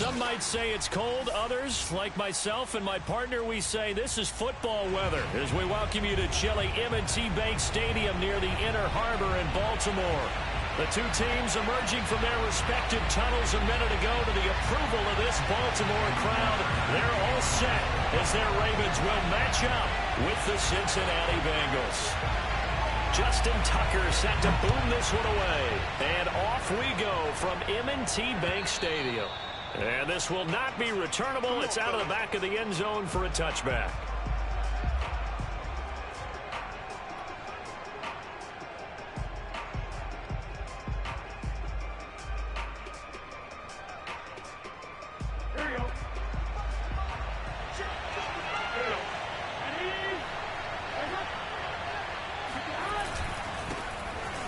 Some might say it's cold. Others, like myself and my partner, we say this is football weather as we welcome you to chilly M&T Bank Stadium near the Inner Harbor in Baltimore. The two teams emerging from their respective tunnels a minute ago to the approval of this Baltimore crowd. They're all set as their Ravens will match up with the Cincinnati Bengals. Justin Tucker set to boom this one away. And off we go from M&T Bank Stadium. And this will not be returnable. It's out of the back of the end zone for a touchback.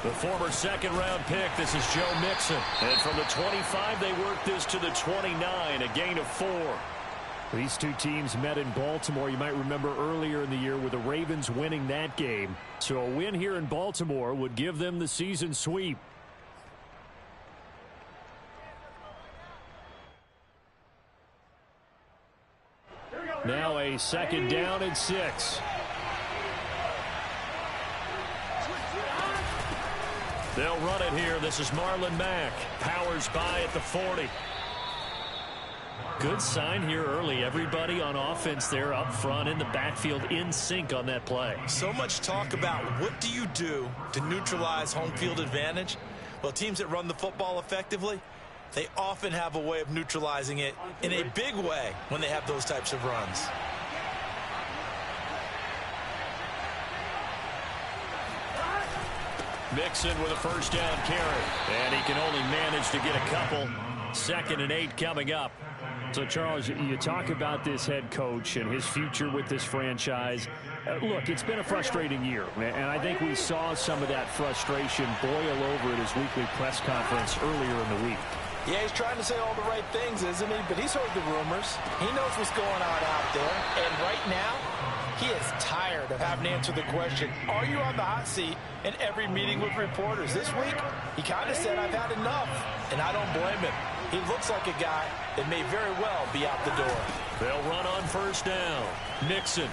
The former second-round pick, this is Joe Mixon. And from the 25, they work this to the 29, a gain of 4. These two teams met in Baltimore. You might remember earlier in the year with the Ravens winning that game. So a win here in Baltimore would give them the season sweep. Now a second down and 6. They'll run it here. This is Marlon Mack. Powers by at the 40. Good sign here early. Everybody on offense there up front in the backfield in sync on that play. So much talk about what do you do to neutralize home field advantage? Well, teams that run the football effectively, they often have a way of neutralizing it in a big way when they have those types of runs. Mixon with a first down carry. And he can only manage to get a couple. 2nd and 8 coming up. So, Charles, you talk about this head coach and his future with this franchise. Look, it's been a frustrating year, and I think we saw some of that frustration boil over at his weekly press conference earlier in the week. Yeah, he's trying to say all the right things, isn't he? But he's heard the rumors. He knows what's going on out there. And right now, he is tired of having to answer the question, are you on the hot seat in every meeting with reporters? This week, he kind of said, I've had enough. And I don't blame him. He looks like a guy that may very well be out the door. They'll run on first down. Mixon.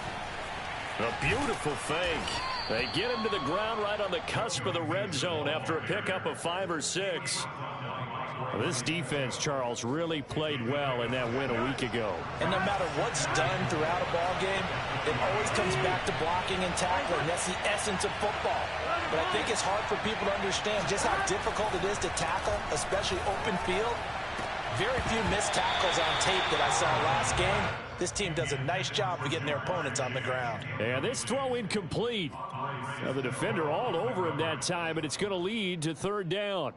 A beautiful fake. They get him to the ground right on the cusp of the red zone after a pickup of 5 or 6. This defense, Charles, really played well in that win a week ago. And no matter what's done throughout a ball game, it always comes back to blocking and tackling. That's the essence of football. But I think it's hard for people to understand just how difficult it is to tackle, especially open field. Very few missed tackles on tape that I saw last game. This team does a nice job of getting their opponents on the ground. And this throw incomplete. Now the defender all over him that time, and it's going to lead to 3rd down.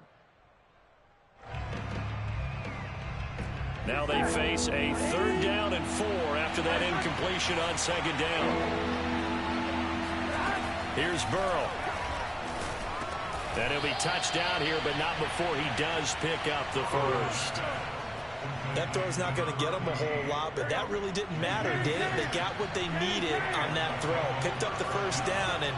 Now they face a 3rd down and 4 after that incompletion on 2nd down. Here's Burrow. And he'll be touched down here, but not before he does pick up the first. That throw's not going to get them a whole lot, but that really didn't matter, did it? They got what they needed on that throw. Picked up the first down, and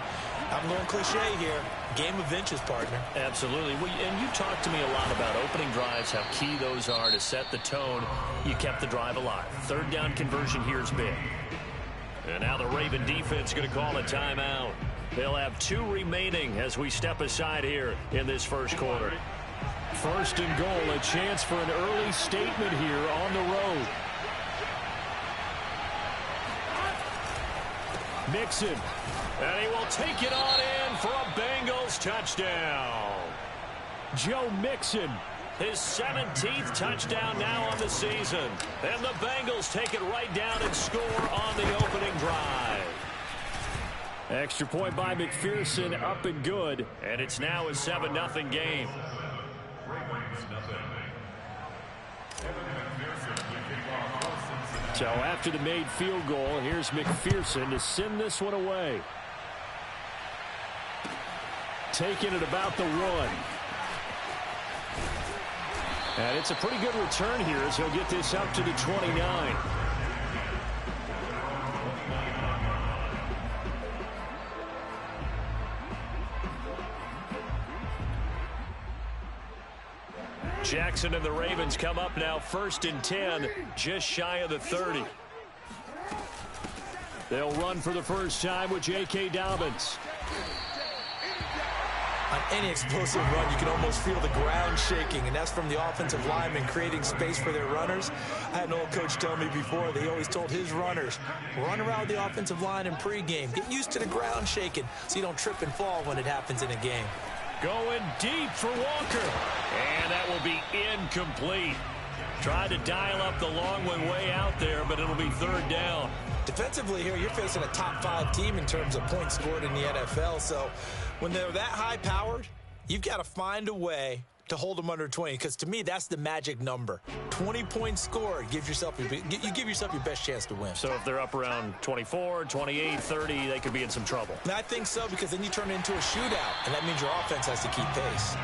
I'm going cliche here. Game of inches, partner. Absolutely. Well, and you talked to me a lot about opening drives, how key those are to set the tone. You kept the drive alive. 3rd down conversion here is big. And now the Raven defense going to call a timeout. They'll have 2 remaining as we step aside here in this first quarter. 1st and goal, a chance for an early statement here on the road. Mixon. And he will take it on in for a Bengals touchdown. Joe Mixon, his 17th touchdown now on the season. And the Bengals take it right down and score on the opening drive. Extra point by McPherson, up and good. And it's now a 7-0 game. So after the made field goal, here's McPherson to send this one away. Taking it about the 1. And it's a pretty good return here as he'll get this up to the 29. Jackson and the Ravens come up now 1st and 10, just shy of the 30. They'll run for the first time with J.K. Dobbins. On any explosive run, you can almost feel the ground shaking, and that's from the offensive linemen creating space for their runners. I had an old coach tell me before, they always told his runners, run around the offensive line in pregame. Get used to the ground shaking so you don't trip and fall when it happens in a game. Going deep for Walker. And that will be incomplete. Tried to dial up the long one way out there, but it'll be 3rd down. Defensively here, you're facing a top 5 team in terms of points scored in the NFL. So when they're that high-powered, you've got to find a way to hold them under 20, because to me, that's the magic number. 20 points scored, you give yourself your best chance to win. So if they're up around 24, 28, 30, they could be in some trouble. And I think so, because then you turn it into a shootout, and that means your offense has to keep pace.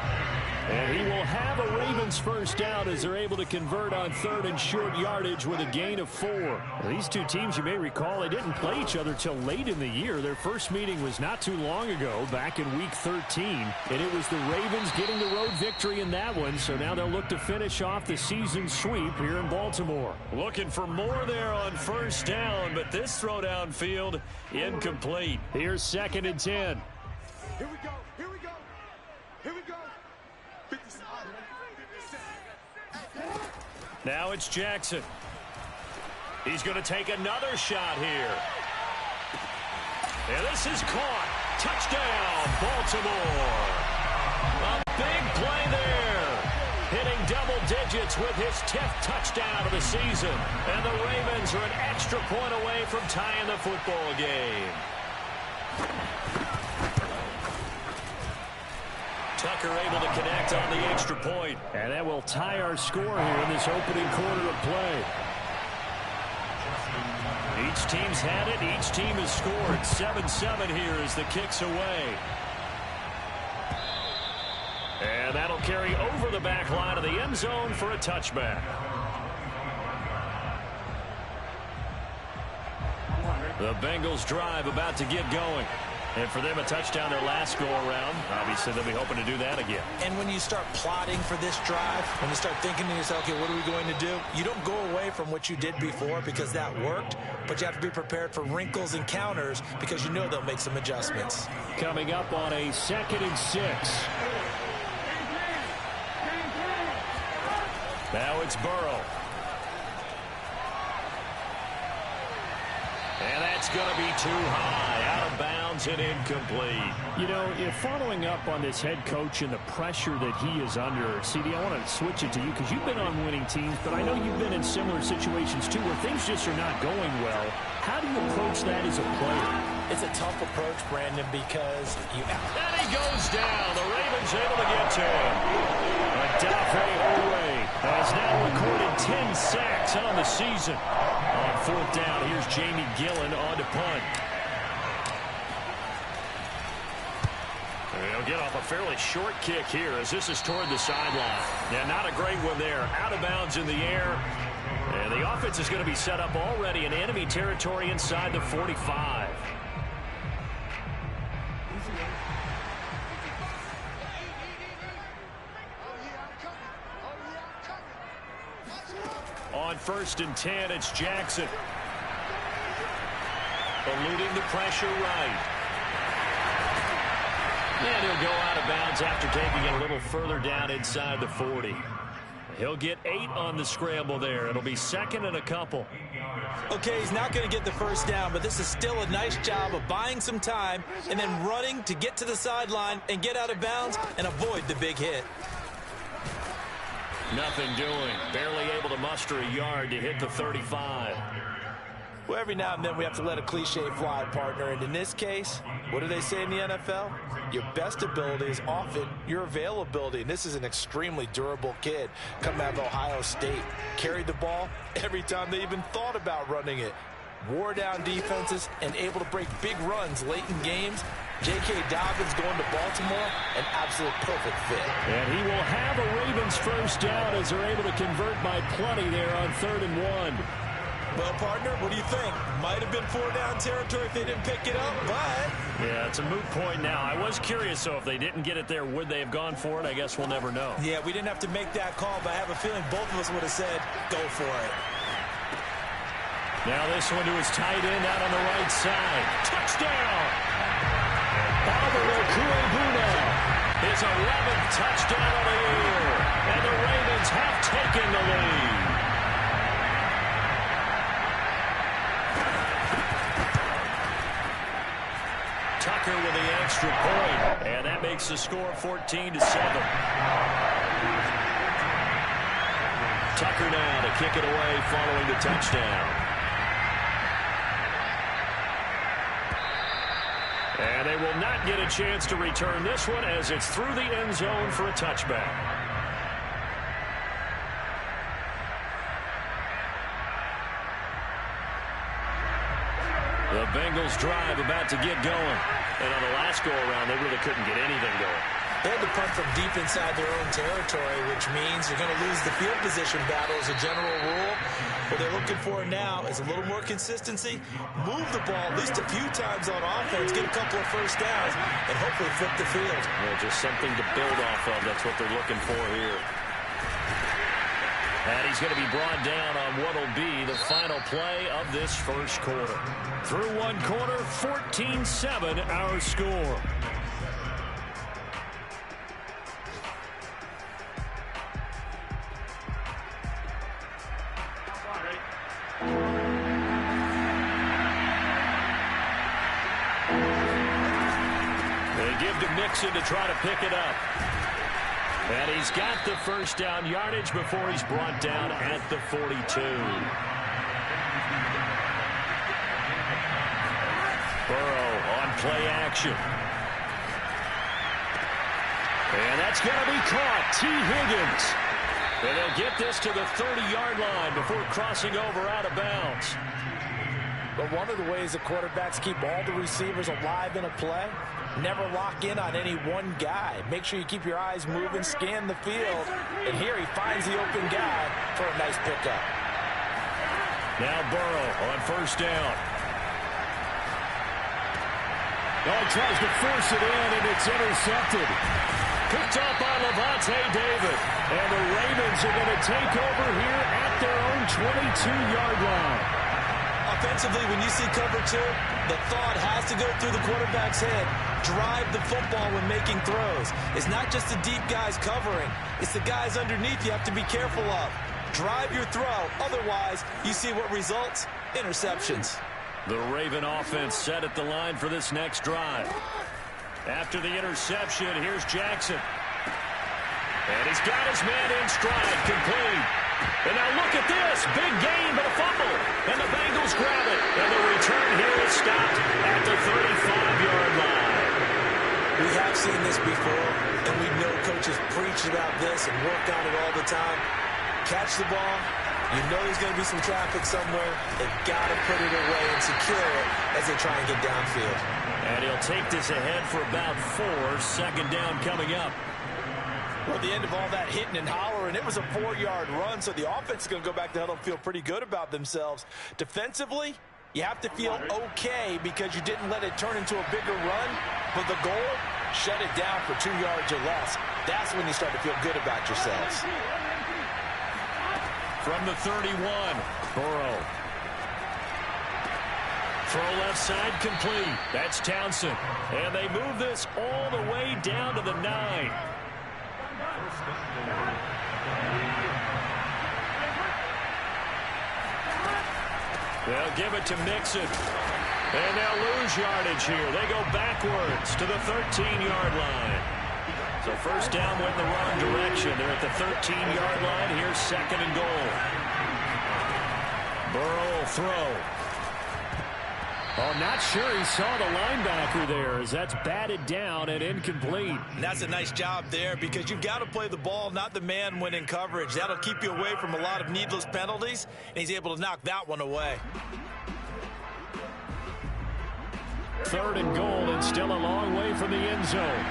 And he will have a Ravens first down as they're able to convert on 3rd and short yardage with a gain of 4. Now, these two teams, you may recall, they didn't play each other till late in the year. Their first meeting was not too long ago, back in Week 13. And it was the Ravens getting the road victory in that one. So now they'll look to finish off the season sweep here in Baltimore. Looking for more there on first down, but this throw downfield incomplete. Here's 2nd and 10. Here we go. Here we go. Here we go. Now it's Jackson. He's going to take another shot here. And this is caught. Touchdown, Baltimore. A big play there. Hitting double digits with his 10th touchdown of the season. And the Ravens are an extra point away from tying the football game. Tucker able to connect on the extra point. And that will tie our score here in this opening quarter of play. Each team's had it. Each team has scored. 7-7 here as the kick's away. And that'll carry over the back line of the end zone for a touchback. The Bengals drive about to get going. And for them, a touchdown their last go-around. Obviously, they'll be hoping to do that again. And when you start plotting for this drive, when you start thinking to yourself, okay, what are we going to do? You don't go away from what you did before because that worked, but you have to be prepared for wrinkles and counters because you know they'll make some adjustments. Coming up on a 2nd and 6. Now it's Burrow. And that's going to be too high. Out of bounds and incomplete. You know, following up on this head coach and the pressure that he is under, CD, I want to switch it to you because you've been on winning teams, but I know you've been in similar situations too where things just are not going well. How do you approach that as a player? It's a tough approach, Brandon, because you... And he goes down. The Ravens able to get to him. Adafe Owe has now recorded 10 sacks on the season. On 4th down, here's Jamie Gillen on to punt. And he'll get off a fairly short kick here as this is toward the sideline. Yeah, not a great one there. Out of bounds in the air. And the offense is going to be set up already in enemy territory inside the 45. On 1st and 10, it's Jackson. Eluding the pressure right. And he'll go out of bounds after taking it a little further down inside the 40. He'll get 8 on the scramble there. It'll be 2nd and a couple. Okay, he's not going to get the first down, but this is still a nice job of buying some time and then running to get to the sideline and get out of bounds and avoid the big hit. Nothing doing. Barely able to muster a yard to hit the 35. Well, every now and then we have to let a cliche fly, partner. And in this case, what do they say in the NFL? Your best ability is often your availability. And this is an extremely durable kid coming out of Ohio State. Carried the ball every time they even thought about running it. Wore down defenses and able to break big runs late in games. J.K. Dobbins going to Baltimore, an absolute perfect fit. And he will have a Ravens first down as they're able to convert by plenty there on 3rd and 1. Well, partner, what do you think? Might have been 4-down territory if they didn't pick it up, but... Yeah, it's a moot point now. I was curious, so if they didn't get it there, would they have gone for it? I guess we'll never know. Yeah, we didn't have to make that call, but I have a feeling both of us would have said, go for it. Now this one to his tight end out on the right side. Touchdown! Alvaro Cuebuena. His 11th touchdown of the year. And the Ravens have taken the lead. Tucker with the extra point, and that makes the score 14-7. Tucker now to kick it away following the touchdown. And they will not get a chance to return this one as it's through the end zone for a touchback. The Bengals drive about to get going. And on the last go-around, they really couldn't get anything going. They had to punt from deep inside their own territory, which means you're going to lose the field position battle as a general rule. What they're looking for now is a little more consistency, move the ball at least a few times on offense, get a couple of first downs, and hopefully flip the field. Well, just something to build off of. That's what they're looking for here. And he's going to be brought down on what will be the final play of this first quarter. Through one quarter, 14-7 our score. They give to Mixon to try to pick it up. And he's got the first down yardage before he's brought down at the 42. Burrow on play action. And that's going to be caught. T. Higgins. And they'll get this to the 30-yard line before crossing over out of bounds. But one of the ways that quarterbacks keep all the receivers alive in a play, never lock in on any one guy. Make sure you keep your eyes moving, scan the field, and here he finds the open guy for a nice pickup. Now Burrow on first down. Oh, he tries to force it in, and it's intercepted. Picked up by Levante David. And the Ravens are going to take over here at their own 22-yard line. Offensively, when you see cover two, the thought has to go through the quarterback's head. Drive the football when making throws. It's not just the deep guys covering. It's the guys underneath you have to be careful of. Drive your throw. Otherwise, you see what results? Interceptions. The Raven offense set at the line for this next drive. After the interception, here's Jackson. And he's got his man in stride, complete. And now look at this. Big gain, but a fumble. And the Bengals grab it. And the return here is stopped at the 35-yard line. We have seen this before, and we know coaches preach about this and work on it all the time. Catch the ball. You know there's going to be some traffic somewhere. They've got to put it away and secure it as they try and get downfield. And he'll take this ahead for about 4. Second down coming up. Well, at the end of all that hitting and hollering, it was a 4-yard run, so the offense is going to go back to huddle and feel pretty good about themselves. Defensively, you have to feel okay because you didn't let it turn into a bigger run, but the goal, shut it down for 2 yards or less. That's when you start to feel good about yourselves. From the 31, Burrow. Throw left side complete. That's Townsend. And they move this all the way down to the 9. They'll give it to Mixon. And they'll lose yardage here. They go backwards to the 13-yard line. So first down went in the wrong direction. They're at the 13-yard line. Here's second and goal. Burrow will throw. Oh, not sure he saw the linebacker there as that's batted down and incomplete. And that's a nice job there because you've got to play the ball, not the man when in coverage. That'll keep you away from a lot of needless penalties, and he's able to knock that one away. Third and goal and still a long way from the end zone.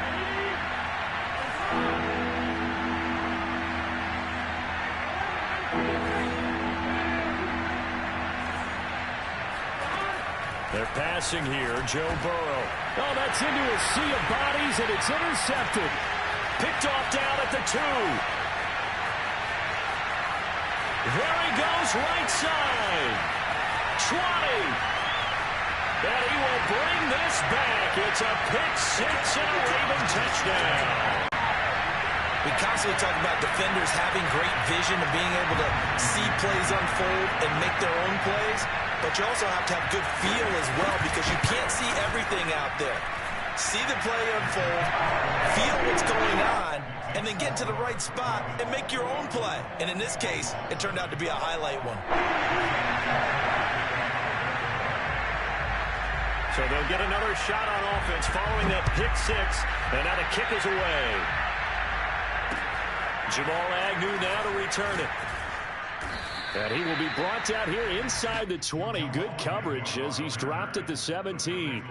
They're passing here. Joe Burrow. Oh, that's into a sea of bodies, and it's intercepted. Picked off down at the 2. There he goes, right side. 20. And he will bring this back. It's a pick 6 and a Raven touchdown. We constantly talk about defenders having great vision and being able to see plays unfold and make their own plays. But you also have to have good feel as well because you can't see everything out there. See the play unfold, feel what's going on, and then get to the right spot and make your own play. And in this case, it turned out to be a highlight one. So they'll get another shot on offense following that pick 6. And now the kick is away. Jamal Agnew now to return it. And he will be brought down here inside the 20. Good coverage as he's dropped at the 17.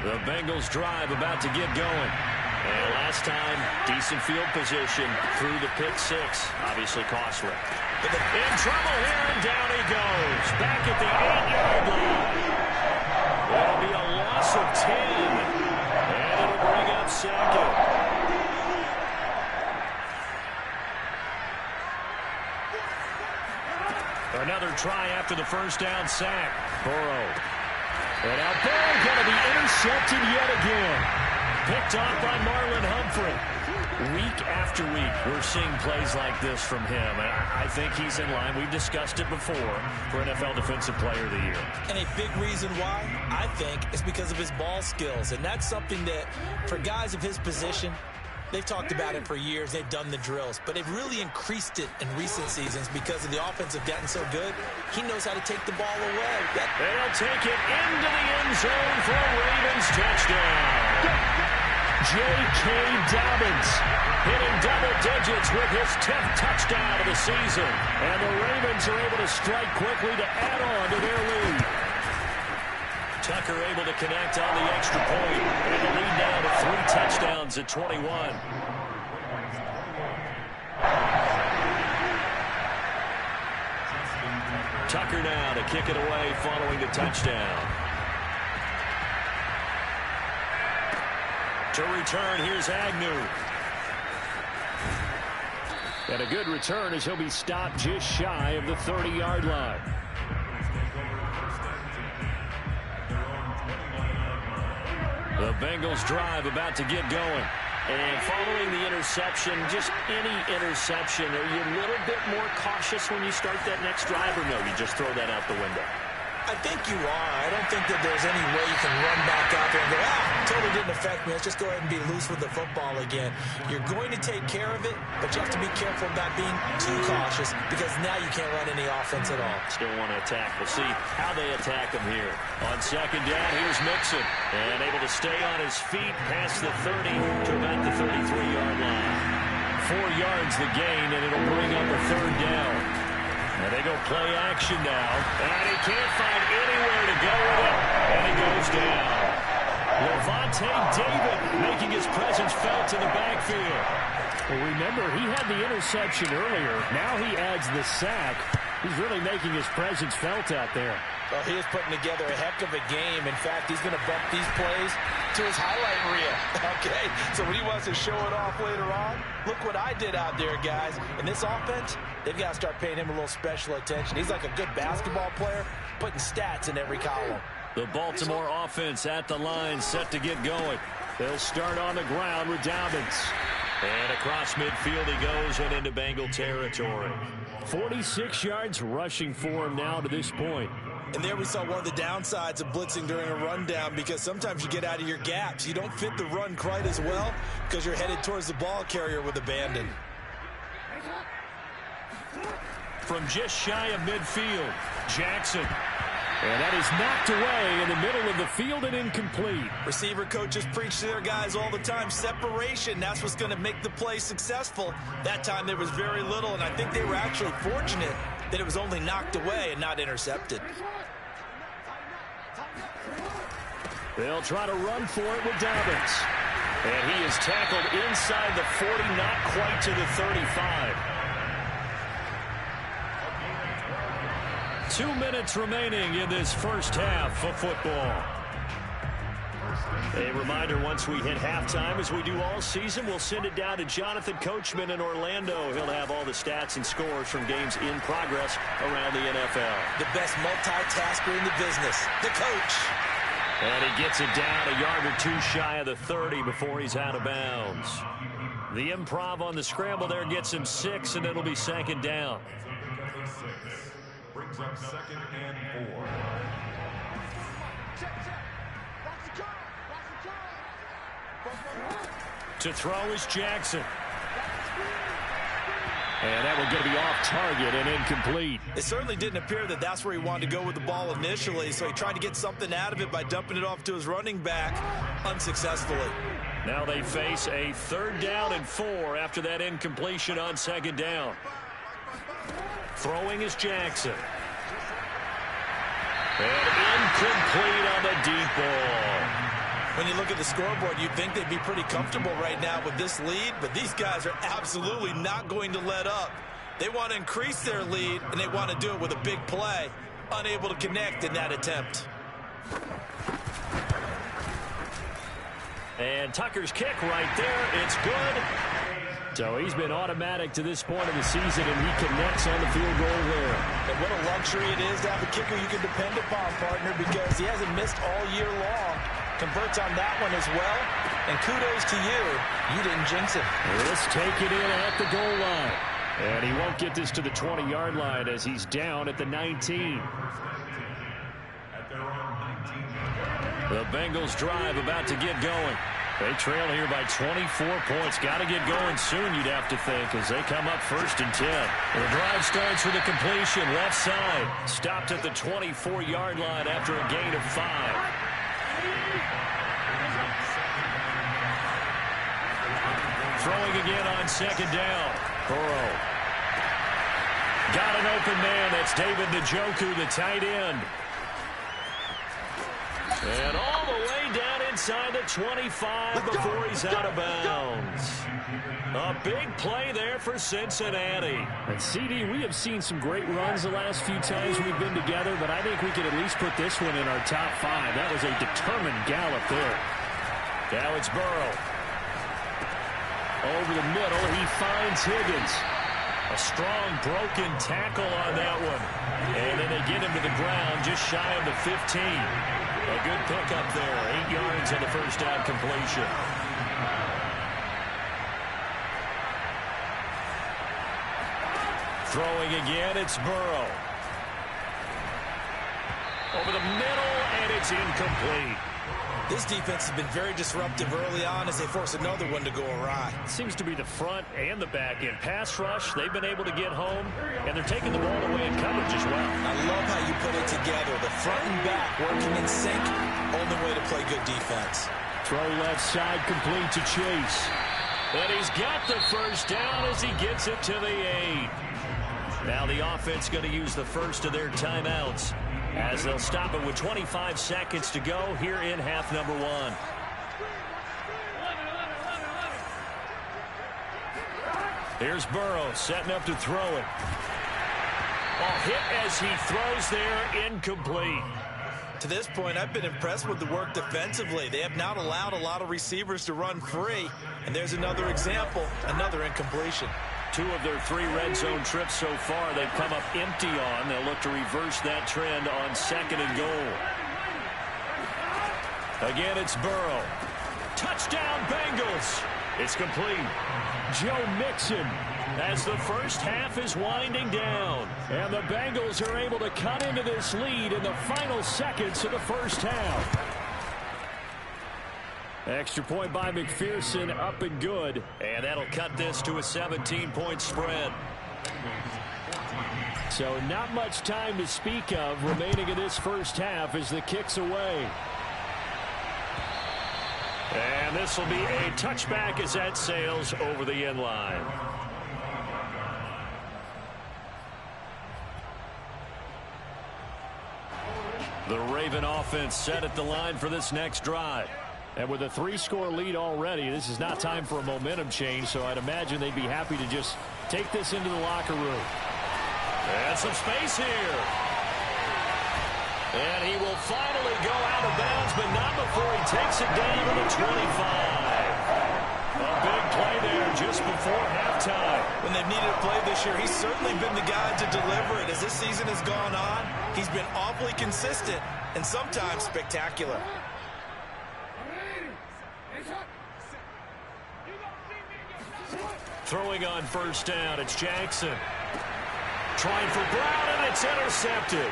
The Bengals drive about to get going. And last time, decent field position through the pick 6. Obviously costly. In trouble here, and down he goes. Back at the 8-yard line. That'll be a loss of 10. And it'll bring up second. Another try after the first down sack. Burrow. And now Burrow going to be intercepted yet again. Picked off by Marlon Humphrey. Week after week, we're seeing plays like this from him. And I think he's in line. We've discussed it before for NFL Defensive Player of the Year. And a big reason why, I think, is because of his ball skills. And that's something that, for guys of his position, they've talked about it for years. They've done the drills. But they've really increased it in recent seasons because of the offense have gotten so good. He knows how to take the ball away. They'll take it into the end zone for a Ravens touchdown. J.K. Dobbins hitting double digits with his 10th touchdown of the season. And the Ravens are able to strike quickly to add on to their lead. Tucker able to connect on the extra point. And the lead down to 3 touchdowns at 21. Tucker now to kick it away following the touchdown. To return, here's Agnew. And a good return as he'll be stopped just shy of the 30-yard line. The Bengals drive about to get going. And following the interception, just any interception, are you a little bit more cautious when you start that next drive, or no, you just throw that out the window? I think you are. I don't think that there's any way you can run back out there and go, totally didn't affect me. Let's just go ahead and be loose with the football again. You're going to take care of it, but you have to be careful about being too cautious because now you can't run any offense at all. Still want to attack. We'll see how they attack him here. On second down, here's Mixon. And able to stay on his feet past the 30 to about the 33-yard line. 4 yards the gain, and it'll bring up a third down. And they go play action now. And he can't find anywhere to go with it. And he goes down. Levante David making his presence felt in the backfield. Well, remember, he had the interception earlier. Now he adds the sack. He's really making his presence felt out there. Well, he is putting together a heck of a game. In fact, he's going to bump these plays to his highlight reel. Okay, so when he wants to show it off later on, look what I did out there, guys. In this offense, they've got to start paying him a little special attention. He's like a good basketball player, putting stats in every column. The Baltimore offense at the line, set to get going. They'll start on the ground with Dobbins. And across midfield he goes and into Bengal territory. 46 yards rushing for him now to this point. And there we saw one of the downsides of blitzing during a rundown because sometimes you get out of your gaps. You don't fit the run quite as well because you're headed towards the ball carrier with abandon. From just shy of midfield, Jackson. And that is knocked away in the middle of the field and incomplete. Receiver coaches preach to their guys all the time. Separation, that's what's going to make the play successful. That time there was very little, and I think they were actually fortunate that it was only knocked away and not intercepted. They'll try to run for it with Dobbins. And he is tackled inside the 40, not quite to the 35. 2 minutes remaining in this first half of football. A reminder, once we hit halftime, as we do all season, we'll send it down to Jonathan Coachman in Orlando. He'll have all the stats and scores from games in progress around the NFL. The best multitasker in the business, the coach. And he gets it down a yard or two shy of the 30 before he's out of bounds. The improv on the scramble there gets him 6, and it'll be second down. Brings up 2nd and 4. To throw is Jackson. And that one going to be off target and incomplete. It certainly didn't appear that that's where he wanted to go with the ball initially, so he tried to get something out of it by dumping it off to his running back unsuccessfully. Now they face a 3rd down and 4 after that incompletion on 2nd down. Throwing is Jackson. And incomplete on the deep ball. When you look at the scoreboard, you'd think they'd be pretty comfortable right now with this lead, but these guys are absolutely not going to let up. They want to increase their lead, and they want to do it with a big play. Unable to connect in that attempt. And Tucker's kick right there. It's good. So he's been automatic to this point of the season, and he connects on the field goal there. And what a luxury it is to have a kicker you can depend upon, partner, because he hasn't missed all year long. Converts on that one as well. And kudos to you. You didn't jinx it. Let's take it in at the goal line. And he won't get this to the 20-yard line as he's down at the 19. The Bengals drive about to get going. They trail here by 24 points. Got to get going soon, you'd have to think, as they come up 1st and 10. The drive starts with a completion left side. Stopped at the 24-yard line after a gain of 5. Throwing again on 2nd down. Burrow. Got an open man. That's David Njoku, the tight end. And all the way down inside the 25 before he's out of bounds. A big play there for Cincinnati. And CD, we have seen some great runs the last few times we've been together, but I think we could at least put this one in our top 5. That was a determined gallop there. Now it's Burrow. Over the middle, he finds Higgins. A strong broken tackle on that one. And then they get him to the ground just shy of the 15. A good pickup there. 8 yards on the first down completion. Throwing again, it's Burrow. Over the middle, and it's incomplete. This defense has been very disruptive early on as they force another one to go awry. Seems to be the front and the back end. Pass rush, they've been able to get home, and they're taking the ball away in coverage as well. I love how you put it together. The front and back working in sync. Only way to play good defense. Throw left side complete to Chase. And he's got the first down as he gets it to the 8. Now the offense going to use the first of their timeouts, as they'll stop it with 25 seconds to go here in half number 1. Here's Burrow setting up to throw it. Hit as he throws there, incomplete. To this point, I've been impressed with the work defensively. They have not allowed a lot of receivers to run free. And there's another example, another incompletion. 2 of their 3 red zone trips so far they've come up empty on. They'll look to reverse that trend on 2nd and goal. Again, it's Burrow. Touchdown, Bengals. It's complete. Joe Mixon. As the first half is winding down. And the Bengals are able to cut into this lead in the final seconds of the first half. Extra point by McPherson, up and good. And that'll cut this to a 17-point spread. So not much time to speak of remaining in this first half as the kick's away. And this will be a touchback as that sails over the end line. The Raven offense set at the line for this next drive. And with a 3-score lead already, this is not time for a momentum change, so I'd imagine they'd be happy to just take this into the locker room. And some space here. And he will finally go out of bounds, but not before he takes it down to the 25. A big play there just before halftime. When they've needed a play this year, he's certainly been the guy to deliver it. As this season has gone on, he's been awfully consistent and sometimes spectacular. Throwing on first down, it's Jackson. Trying for Brown, and it's intercepted.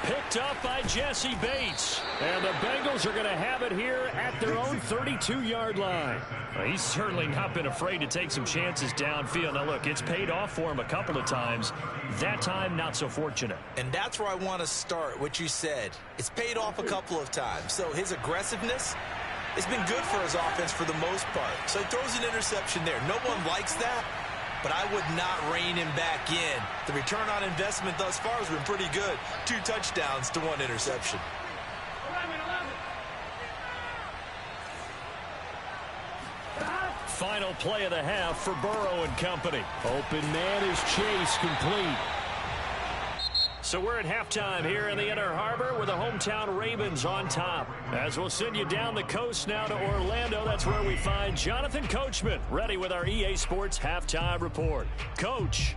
Picked up by Jesse Bates. And the Bengals are going to have it here at their own 32-yard line. Well, he's certainly not been afraid to take some chances downfield. Now, look, it's paid off for him a couple of times. That time, not so fortunate. And that's where I want to start, what you said. It's paid off a couple of times. So his aggressiveness, it's been good for his offense for the most part. So he throws an interception there. No one likes that, but I would not rein him back in. The return on investment thus far has been pretty good. 2 touchdowns to 1 interception. Final play of the half for Burrow and company. Open man is Chase, complete. So we're at halftime here in the Inner Harbor with the hometown Ravens on top. As we'll send you down the coast now to Orlando, that's where we find Jonathan Coachman, ready with our EA Sports Halftime Report. Coach.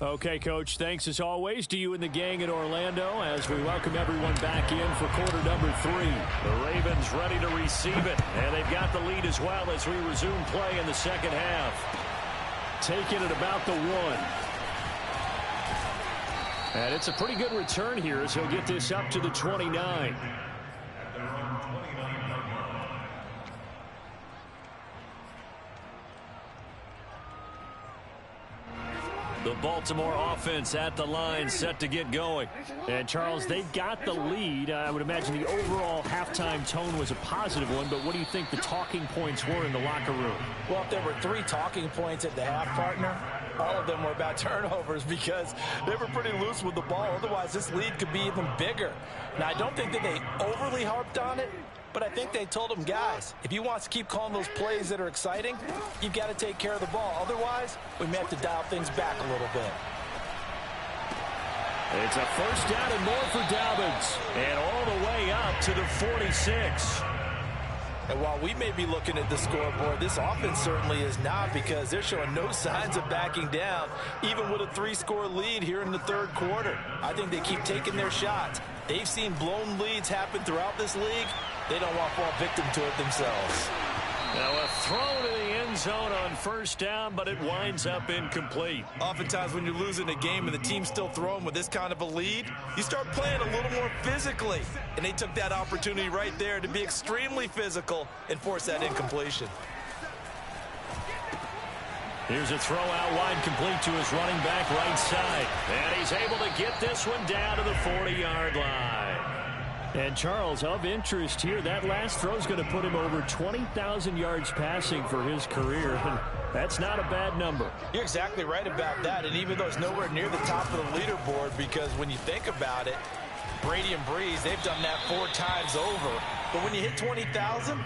Okay, Coach, thanks as always to you and the gang in Orlando as we welcome everyone back in for quarter number 3. The Ravens ready to receive it, and they've got the lead as well as we resume play in the second half. Taking it about the 1. And it's a pretty good return here as he'll get this up to the 29. The Baltimore offense at the line set to get going. And, Charles, they've got the lead. I would imagine the overall halftime tone was a positive one, but what do you think the talking points were in the locker room? Well, if there were 3 talking points at the half, partner, all of them were about turnovers because they were pretty loose with the ball. Otherwise, this lead could be even bigger. Now, I don't think that they overly harped on it, but I think they told them, guys, if you want to keep calling those plays that are exciting, you've got to take care of the ball. Otherwise, we may have to dial things back a little bit. It's a first down and more for Dobbins. And all the way up to the 46. And while we may be looking at the scoreboard, this offense certainly is not, because they're showing no signs of backing down, even with a 3-score lead here in the third quarter. I think they keep taking their shots. They've seen blown leads happen throughout this league. They don't want to fall victim to it themselves. Now a throw to the end zone on first down, but it winds up incomplete. Oftentimes when you're losing a game and the team's still throwing with this kind of a lead, you start playing a little more physically. And they took that opportunity right there to be extremely physical and force that incompletion. Here's a throw out wide, complete to his running back right side. And he's able to get this one down to the 40-yard line. And, Charles, of interest here, that last throw is going to put him over 20,000 yards passing for his career. And that's not a bad number. You're exactly right about that. And even though it's nowhere near the top of the leaderboard, because when you think about it, Brady and Breeze, they've done that 4 times over. But when you hit 20,000,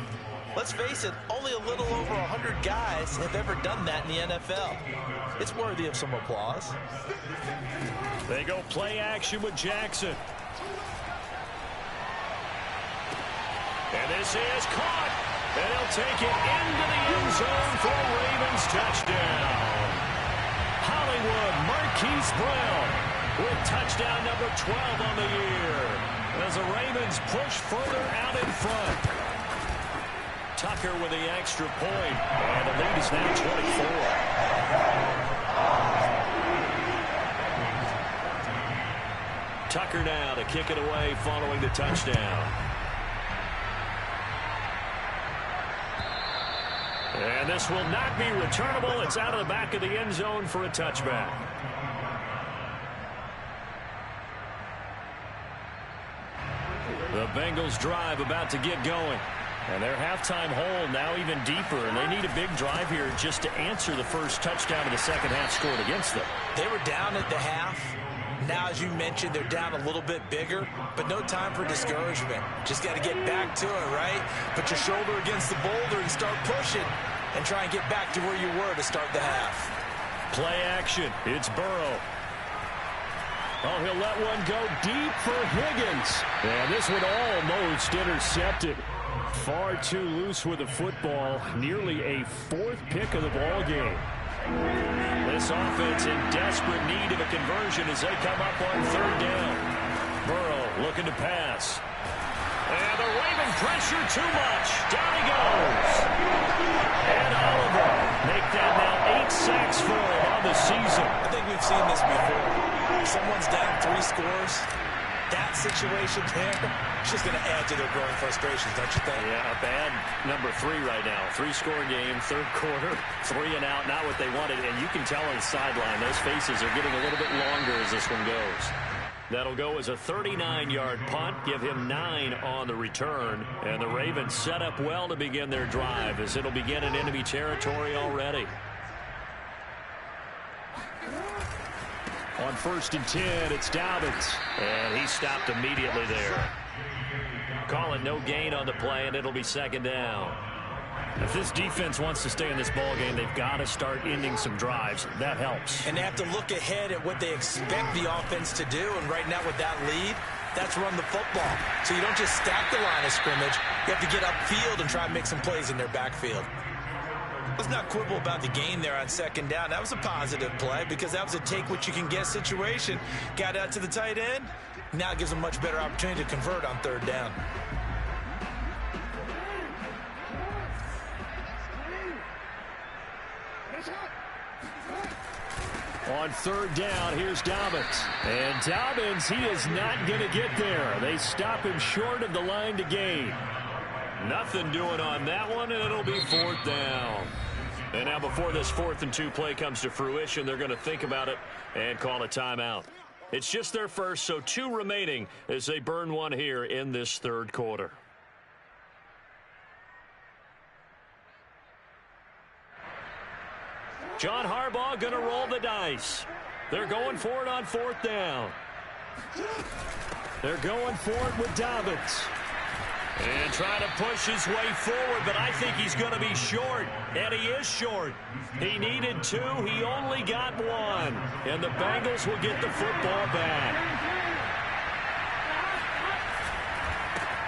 let's face it, only a little over 100 guys have ever done that in the NFL. It's worthy of some applause. They go play action with Jackson. And this is caught. And he'll take it into the end zone for a Ravens touchdown. Hollywood Marquise Brown with touchdown number 12 on the year. As the Ravens push further out in front. Tucker with the extra point. And the lead is now 24. Tucker now to kick it away following the touchdown. And this will not be returnable. It's out of the back of the end zone for a touchback. The Bengals drive about to get going. And their halftime hole now even deeper. And they need a big drive here just to answer the first touchdown of the second half scored against them. They were down at the half. Now, as you mentioned, they're down a little bit bigger, but no time for discouragement. Just got to get back to it, right? Put your shoulder against the boulder and start pushing and try and get back to where you were to start the half. Play action. It's Burrow. Oh, he'll let one go deep for Higgins. And this one almost intercepted. Far too loose with the football. Nearly a fourth pick of the ball game. This offense in desperate need of a conversion as they come up on third down. Burrow looking to pass. And the Raven pressure too much. Down he goes. And Oliver make that now 8 sacks for him on the season. I think we've seen this before. Someone's down 3 scores. That situation there, it's just going to add to their growing frustrations, don't you think? Yeah, a bad number 3 right now. 3-score game, third quarter, 3 and out, not what they wanted. And you can tell on the sideline, those faces are getting a little bit longer as this one goes. That'll go as a 39-yard punt, give him 9 on the return. And the Ravens set up well to begin their drive as it'll begin in enemy territory already. On 1st and 10, it's Dobbins. And he stopped immediately there. Call it no gain on the play, and it'll be 2nd down. If this defense wants to stay in this ball game, they've got to start ending some drives. That helps. And they have to look ahead at what they expect the offense to do. And right now with that lead, that's run the football. So you don't just stack the line of scrimmage. You have to get upfield and try and make some plays in their backfield. Let's not quibble about the gain there on 2nd down. That was a positive play because that was a take-what-you-can-get situation. Got out to the tight end. Now it gives them a much better opportunity to convert on 3rd down. On 3rd down, here's Dobbins. And Dobbins, he is not going to get there. They stop him short of the line to gain. Nothing doing on that one, and it'll be 4th down. And now before this 4th and 2 play comes to fruition, they're going to think about it and call a timeout. It's just their first, so 2 remaining as they burn one here in this 3rd quarter. John Harbaugh going to roll the dice. They're going for it on 4th down. They're going for it with Dobbins. And trying to push his way forward, but I think he's going to be short. And he is short. He needed 2. He only got 1. And the Bengals will get the football back.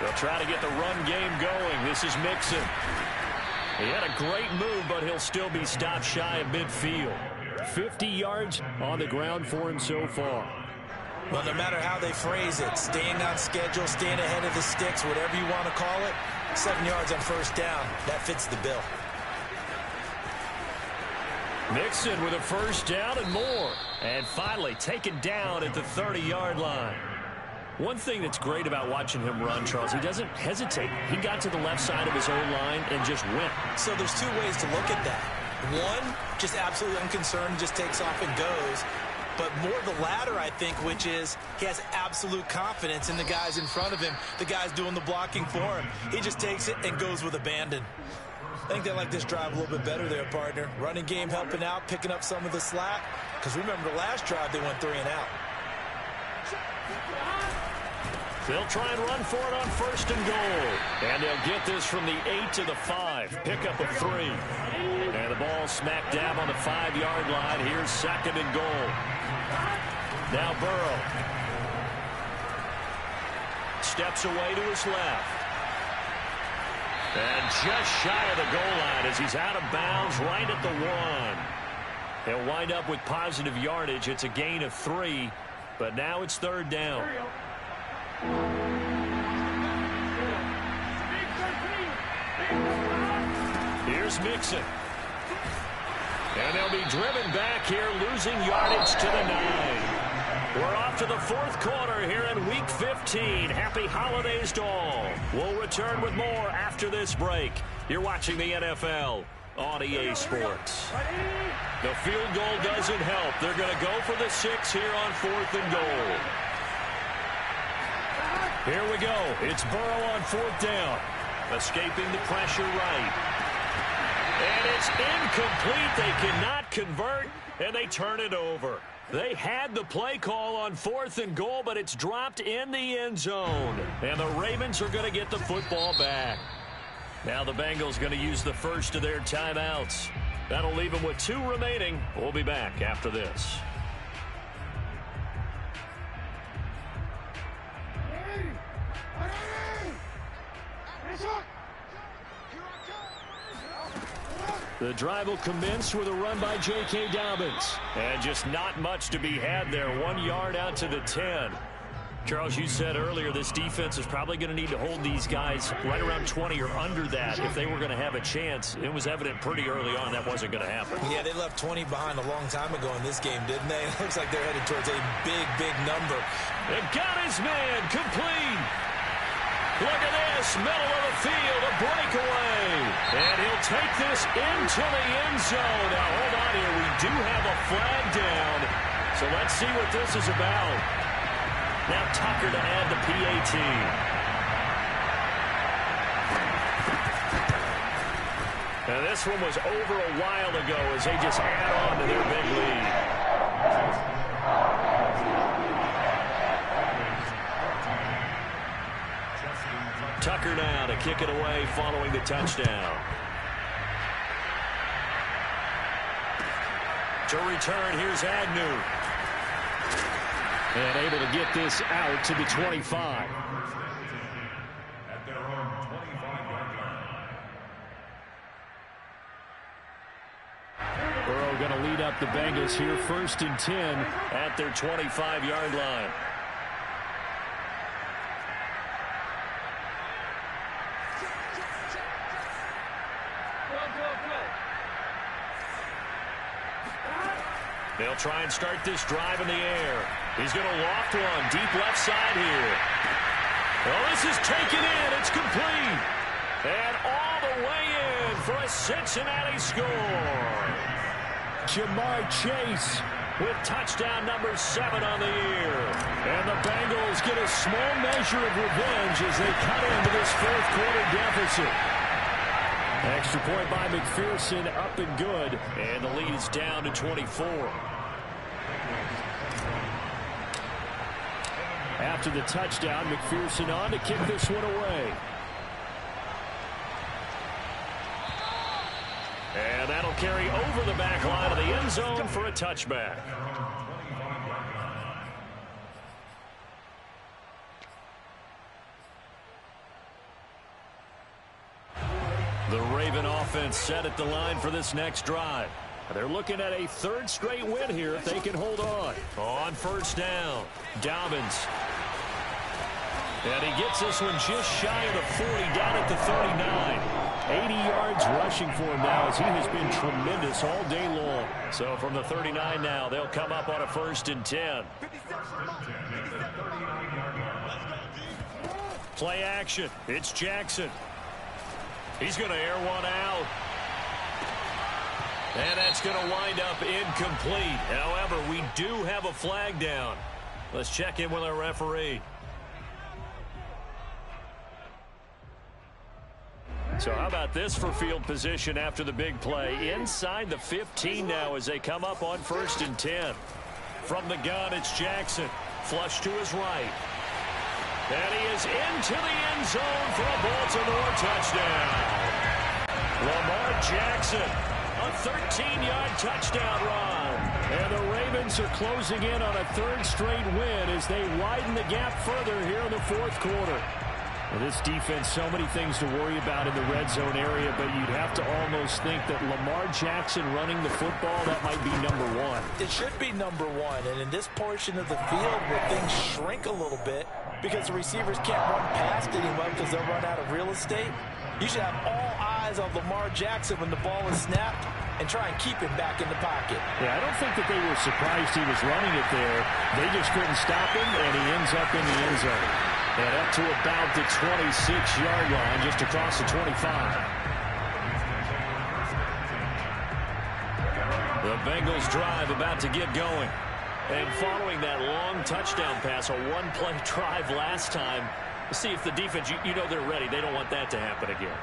They'll try to get the run game going. This is Mixon. He had a great move, but he'll still be stopped shy of midfield. 50 yards on the ground for him so far. Well, no matter how they phrase it, staying on schedule, staying ahead of the sticks, whatever you want to call it, 7 yards on 1st down, that fits the bill. Mixon with a 1st down and more. And finally taken down at the 30-yard line. One thing that's great about watching him run, Charles, he doesn't hesitate. He got to the left side of his own line and just went. So there's 2 ways to look at that. One, just absolutely unconcerned, just takes off and goes. But more the latter, I think, which is he has absolute confidence in the guys in front of him, the guys doing the blocking for him. He just takes it and goes with abandon. I think they like this drive a little bit better there, partner. Running game helping out, picking up some of the slack. Because remember, the last drive, they went 3 and out. They'll try and run for it on 1st and goal. And they'll get this from the 8 to the 5. Pickup of 3. And the ball smack dab on the 5-yard line. Here's 2nd and goal. Now Burrow. Steps away to his left. And just shy of the goal line as he's out of bounds right at the 1. He'll wind up with positive yardage. It's a gain of 3. But now it's 3rd down. Here's Mixon. And they'll be driven back here, losing yardage to the 9. We're off to the 4th quarter here in Week 15. Happy holidays to all. We'll return with more after this break. You're watching the NFL on EA Sports. The field goal doesn't help. They're going to go for the 6 here on 4th and goal. Here we go. It's Burrow on 4th down. Escaping the pressure right. And it's incomplete. They cannot convert, and they turn it over. They had the play call on 4th and goal, but it's dropped in the end zone. And the Ravens are going to get the football back. Now the Bengals going to use the first of their timeouts. That'll leave them with 2 remaining. We'll be back after this. The drive will commence with a run by J.K. Dobbins. And just not much to be had there. 1 yard out to the 10. Charles, you said earlier this defense is probably going to need to hold these guys right around 20 or under that if they were going to have a chance. It was evident pretty early on that wasn't going to happen. Yeah, they left 20 behind a long time ago in this game, didn't they? It looks like they're headed towards a big, big number. They got his man complete. Look at this, middle of the field, a breakaway. And he'll take this into the end zone. Now, hold on here. We do have a flag down. So let's see what this is about. Now Tucker to add the PAT. Now this one was over a while ago as they just add on to their big lead. Tucker now to kick it away following the touchdown. To return, here's Agnew. And able to get this out to the 25. At their own 25-yard line. Burrow going to lead up the Bengals here, 1st and 10 at their 25-yard line. They'll try and start this drive in the air. He's going to loft one deep left side here. Well, this is taken in. It's complete. And all the way in for a Cincinnati score. Jamar Chase with touchdown number 7 on the year. And the Bengals get a small measure of revenge as they cut into this 4th quarter deficit. Extra point by McPherson, up and good. And the lead is down to 24. After the touchdown, McPherson on to kick this one away. And that'll carry over the back line of the end zone for a touchback. The Raven offense set at the line for this next drive. They're looking at a 3rd straight win here if they can hold on. On 1st down, Dobbins. And he gets this one just shy of the 40, down at the 39. 80 yards rushing for him now as he has been tremendous all day long. So from the 39 now, they'll come up on a 1st and 10. Play action. It's Jackson. He's going to air one out. And that's going to wind up incomplete. However, we do have a flag down. Let's check in with our referee. So how about this for field position after the big play? Inside the 15 now as they come up on 1st and 10. From the gun, it's Jackson. Flush to his right. And he is into the end zone for a Baltimore touchdown. Lamar Jackson, a 13-yard touchdown run. And the Ravens are closing in on a 3rd straight win as they widen the gap further here in the 4th quarter. Well, this defense, so many things to worry about in the red zone area, but you'd have to almost think that Lamar Jackson running the football, that might be number 1. It should be number 1, and in this portion of the field where things shrink a little bit because the receivers can't run past anyone because they'll run out of real estate, you should have all eyes on Lamar Jackson when the ball is snapped and try and keep him back in the pocket. Yeah, I don't think that they were surprised he was running it there. They just couldn't stop him, and he ends up in the end zone. And up to about the 26-yard line, just across the 25. The Bengals drive about to get going. And following that long touchdown pass, a one-play drive last time, see if the defense, you know they're ready. They don't want that to happen again.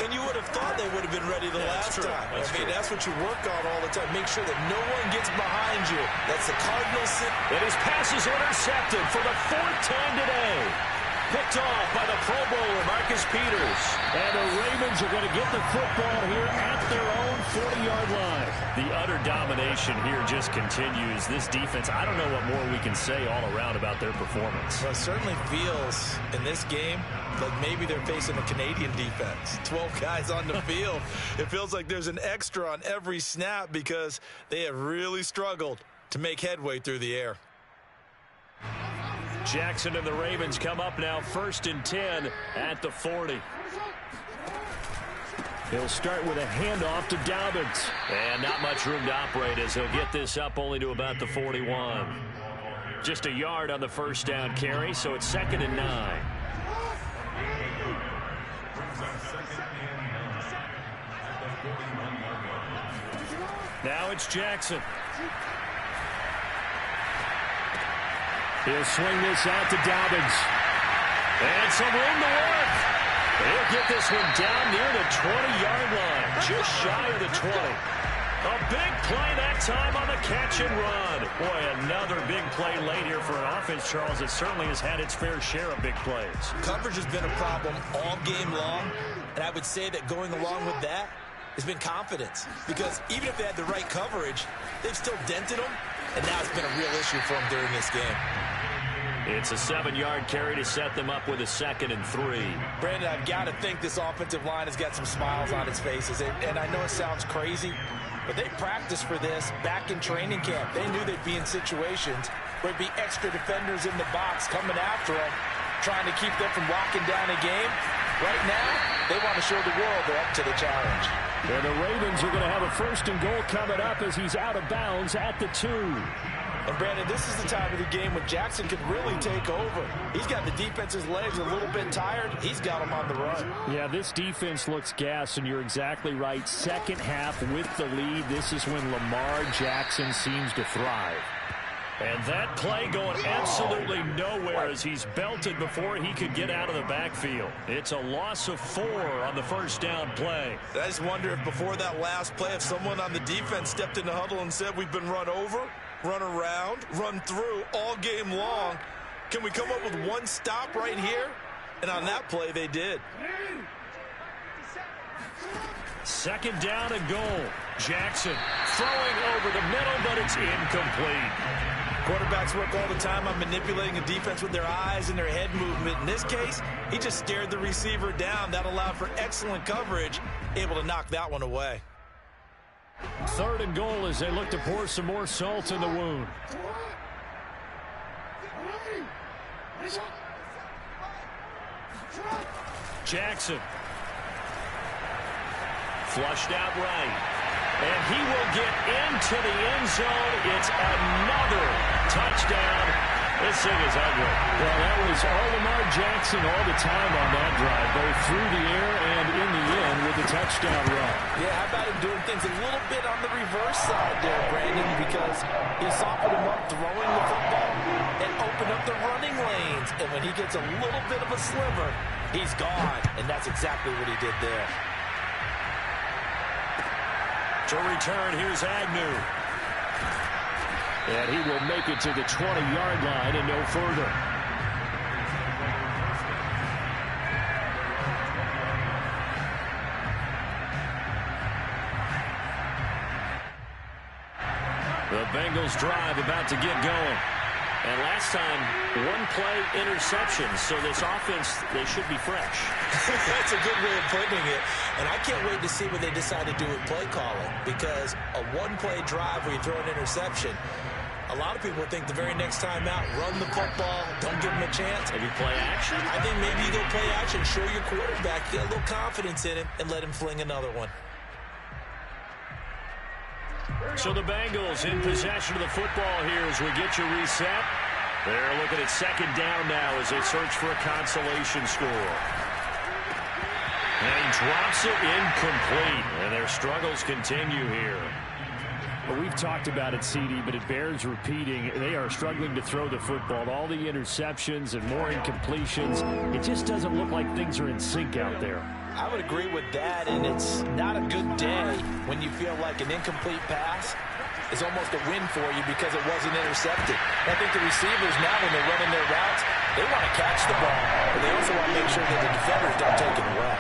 And you would have thought they would have been ready the last time. That's what you work on all the time. Make sure that no one gets behind you. That's the Cardinals. And his pass is intercepted for the fourth time today. Picked off by the Pro Bowler, Marcus Peters. And the Ravens are going to get the football here at their own 40-yard line. The utter domination here just continues. This defense, I don't know what more we can say all around about their performance. Well, it certainly feels in this game like maybe they're facing a Canadian defense. 12 guys on the field. It feels like there's an extra on every snap because they have really struggled to make headway through the air. Jackson and the Ravens come up now 1st and 10 at the 40. He'll start with a handoff to Dobbins. And not much room to operate as he'll get this up only to about the 41. Just a yard on the first down carry, so it's 2nd and 9. Now it's Jackson. He'll swing this out to Dobbins. And some room to work. He'll get this one down near the 20-yard line, just shy of the 20. A big play that time on the catch and run. Boy, another big play late here for an offense, Charles, that certainly has had its fair share of big plays. Coverage has been a problem all game long, and I would say that going along with that has been confidence. Because even if they had the right coverage, they've still dented them, and now it's been a real issue for them during this game. It's a 7-yard carry to set them up with a 2nd and 3. Brandon, I've got to think this offensive line has got some smiles on its faces. And I know it sounds crazy, but they practiced for this back in training camp. They knew they'd be in situations where there'd be extra defenders in the box coming after them, trying to keep them from locking down a game. Right now, they want to show the world they're up to the challenge. And the Ravens are going to have a 1st and goal coming up as he's out of bounds at the 2. And, Brandon, this is the time of the game when Jackson could really take over. He's got the defense's legs a little bit tired. He's got them on the run. Yeah, this defense looks gassed, and you're exactly right. Second half with the lead, this is when Lamar Jackson seems to thrive. And that play going absolutely nowhere as he's belted before he could get out of the backfield. It's a loss of 4 on the first down play. I just wonder if before that last play, if someone on the defense stepped in the huddle and said, we've been run over, run around, run through all game long. Can we come up with one stop right here? And on that play, they did. 2nd down and goal. Jackson throwing over the middle, but it's incomplete. Quarterbacks work all the time on manipulating a defense with their eyes and their head movement. In this case, he just stared the receiver down. That allowed for excellent coverage, able to knock that one away. 3rd and goal as they look to pour some more salt in the wound. Jackson. Flushed out right. And he will get into the end zone. It's another touchdown. This thing is ugly. Well, that was all Lamar Jackson all the time on that drive, both through the air and in the end with the touchdown run. Yeah, how about him doing things a little bit on the reverse side there, Brandon, because he softened him up throwing the football and opened up the running lanes. And when he gets a little bit of a sliver, he's gone. And that's exactly what he did there. To return, here's Agnew. And he will make it to the 20-yard line and no further. The Bengals drive about to get going. And last time, one play interception. So this offense, they should be fresh. That's a good way of putting it. And I can't wait to see what they decide to do with play calling. Because a one-play drive where you throw an interception, a lot of people think the very next time out, run the football, don't give them a chance. Maybe play action? I think maybe you go play action, show your quarterback, get a little confidence in him, and let him fling another one. So the Bengals in possession of the football here as we get you reset. They're looking at 2nd down now as they search for a consolation score. And he drops it incomplete. And their struggles continue here. Well, we've talked about it, CD, but it bears repeating. They are struggling to throw the football. All the interceptions and more incompletions. It just doesn't look like things are in sync out there. I would agree with that, and it's not a good day when you feel like an incomplete pass is almost a win for you because it wasn't intercepted. I think the receivers now, when they're running their routes, they want to catch the ball, but they also want to make sure that the defenders don't take it away.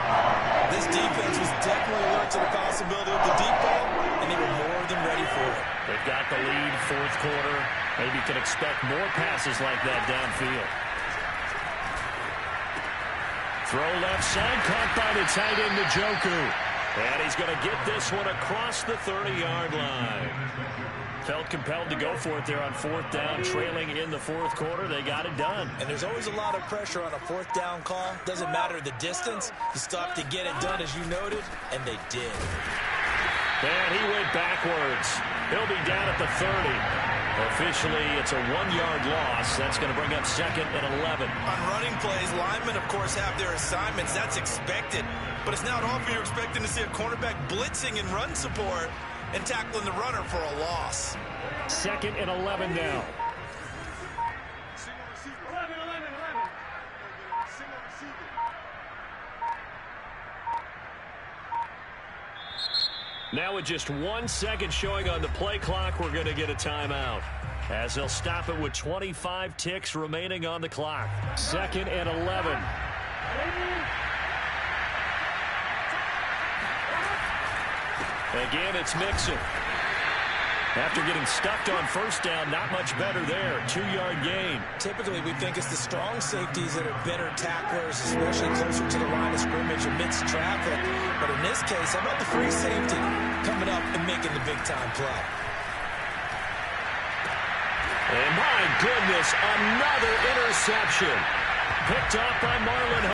This defense was definitely alert to the possibility of the deep ball, and they were more than ready for it. They've got the lead, fourth quarter. Maybe can expect more passes like that downfield. Throw left side, caught by the tight end, Njoku. And he's going to get this one across the 30-yard line. Felt compelled to go for it there on fourth down, trailing in the fourth quarter. They got it done. And there's always a lot of pressure on a fourth down call. Doesn't matter the distance. You stop to get it done, as you noted, and they did. And he went backwards. He'll be down at the 30. Officially, it's a 1-yard loss. That's going to bring up second and 11. On running plays, linemen, of course, have their assignments. That's expected. But it's not often you're expecting to see a cornerback blitzing in run support and tackling the runner for a loss. Second and 11 now. Now with just 1 second showing on the play clock, we're going to get a timeout, as they'll stop it with 25 ticks remaining on the clock. Second and 11. Again, it's Mixon. After getting stuffed on first down, not much better there. 2-yard gain. Typically, we think it's the strong safeties that are better tacklers, especially closer to the line of scrimmage amidst traffic. But in this case, how about the free safety coming up and making the big-time play? And my goodness, another interception. Picked off by Marlon.